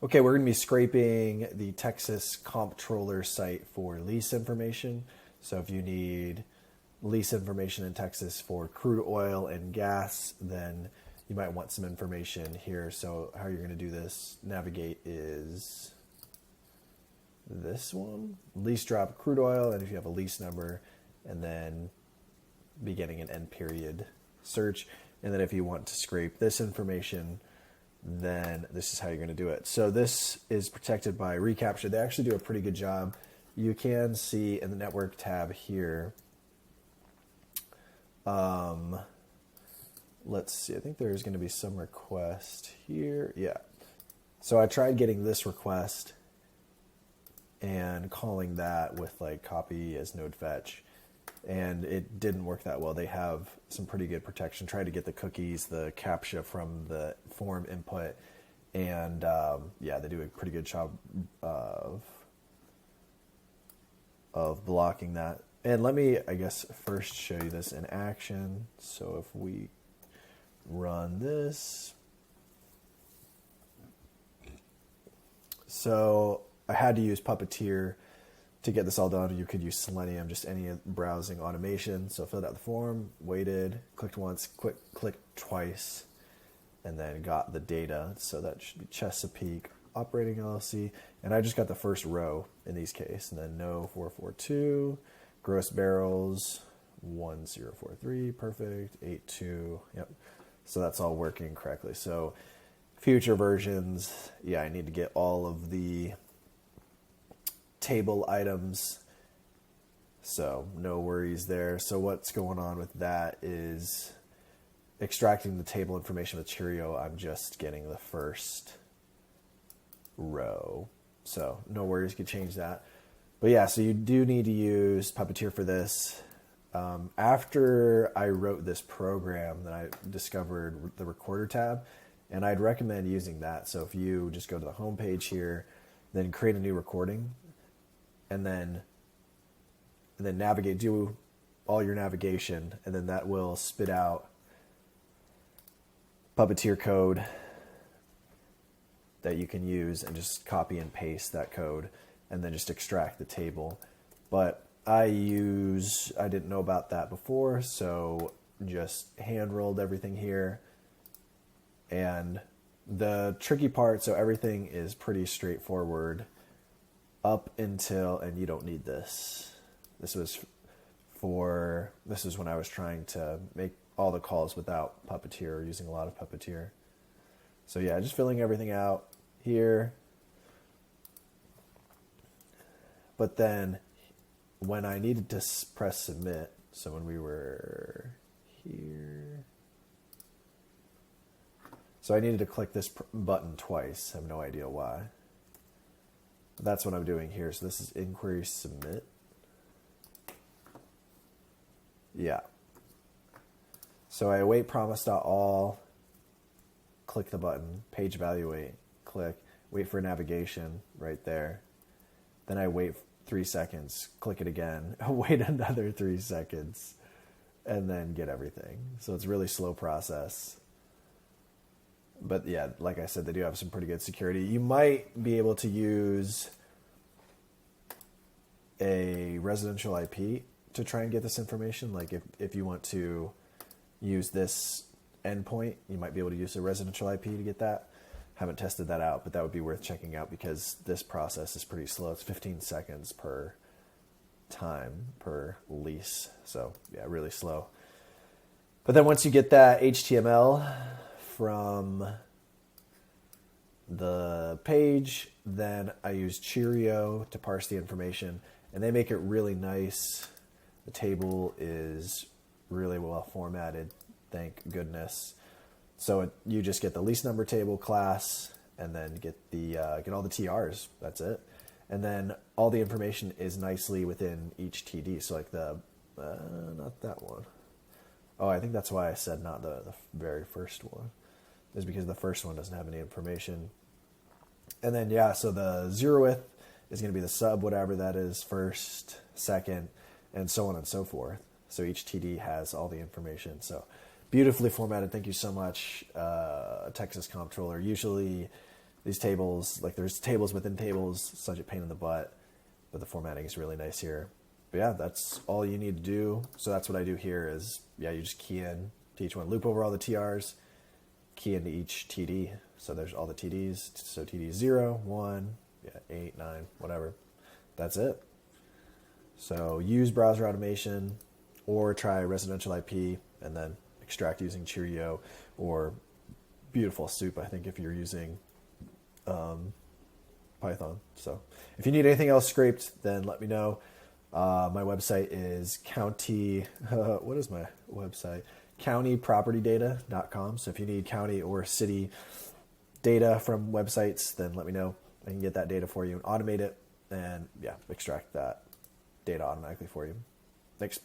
Okay, we're going to be scraping the Texas Comptroller Site for lease information. So if you need lease information in Texas for crude oil and gas, then you might want some information here. So how you're going to do this, navigate is this one, lease drop crude oil, and if you have a lease number, and then beginning and end period search. And then if you want to scrape this information, then this is how you're going to do it. So this is protected by reCAPTCHA. They actually do a pretty good job. You can see in the network tab here. Let's see. I think there's going to be some request here. Yeah. So I tried getting this request and calling that with like copy as node fetch, and it didn't work that well. They have some pretty good protection. Tried to get the cookies, the CAPTCHA from the form input, and yeah, they do a pretty good job of blocking that. And let me, I guess, first show you this in action. So if we run this, so I had to use Puppeteer to get this all done. You could use Selenium, just any browsing automation. So filled out the form, waited, clicked once, clicked twice, and then got the data. So that should be Chesapeake Operating LLC. And I just got the first row in these cases. And then no 442, gross barrels 1043, perfect, 82, yep. So that's all working correctly. So future versions, yeah, I need to get all of the table items, so no worries there. So what's going on with that is extracting the table information with Cheerio. I'm just getting the first row, so no worries, could change that. But yeah, so you do need to use Puppeteer for this. After I wrote this program, then I discovered the recorder tab, and I'd recommend using that. So if you just go to the home page here, then create a new recording, and then navigate, do all your navigation, and then that will spit out Puppeteer code that you can use, and just copy and paste that code, and then just extract the table. But I didn't know about that before, so just hand rolled everything here. And the tricky part, so everything is pretty straightforward up until, and you don't need this. This was when I was trying to make all the calls without Puppeteer, or using a lot of Puppeteer. So yeah, just filling everything out here. But then when I needed to press submit, so when we were here, so I needed to click this button twice. I have no idea why. That's what I'm doing here. So this is inquiry submit. Yeah. So I await promise.all, click the button, page evaluate, click, wait for navigation right there. Then I wait 3 seconds, click it again, wait another 3 seconds, and then get everything. So it's a really slow process. But yeah, like I said, they do have some pretty good security. You might be able to use a residential IP to try and get this information. Like if you want to use this endpoint, you might be able to use a residential IP to get that. Haven't tested that out, but that would be worth checking out, because this process is pretty slow. It's 15 seconds per time per lease. So yeah, really slow. But then once you get that HTML from the page, then I use Cheerio to parse the information, and they make it really nice. The table is really well formatted, thank goodness. So you just get the lease number table class, and then get all the TRs. That's it. And then all the information is nicely within each TD. So like not that one. Oh, I think that's why I said not the very first one, is because the first one doesn't have any information. And then, yeah, so the zeroth is going to be the sub, whatever that is, first, second, and so on and so forth. So each TD has all the information. So beautifully formatted. Thank you so much, Texas Comptroller. Usually these tables, like there's tables within tables, such a pain in the butt, but the formatting is really nice here. But yeah, that's all you need to do. So that's what I do here is, yeah, you just key in to each one, loop over all the TRs, key into each TD. So there's all the TDs. So TD 0, 1, yeah, 8, 9, whatever. That's it. So use browser automation or try residential IP and then extract using Cheerio or Beautiful Soup, I think, if you're using Python. So if you need anything else scraped, then let me know. My website is what is my website? countypropertydata.com. So if you need county or city data from websites, then let me know. I can get that data for you and automate it and, yeah, extract that data automatically for you. Thanks.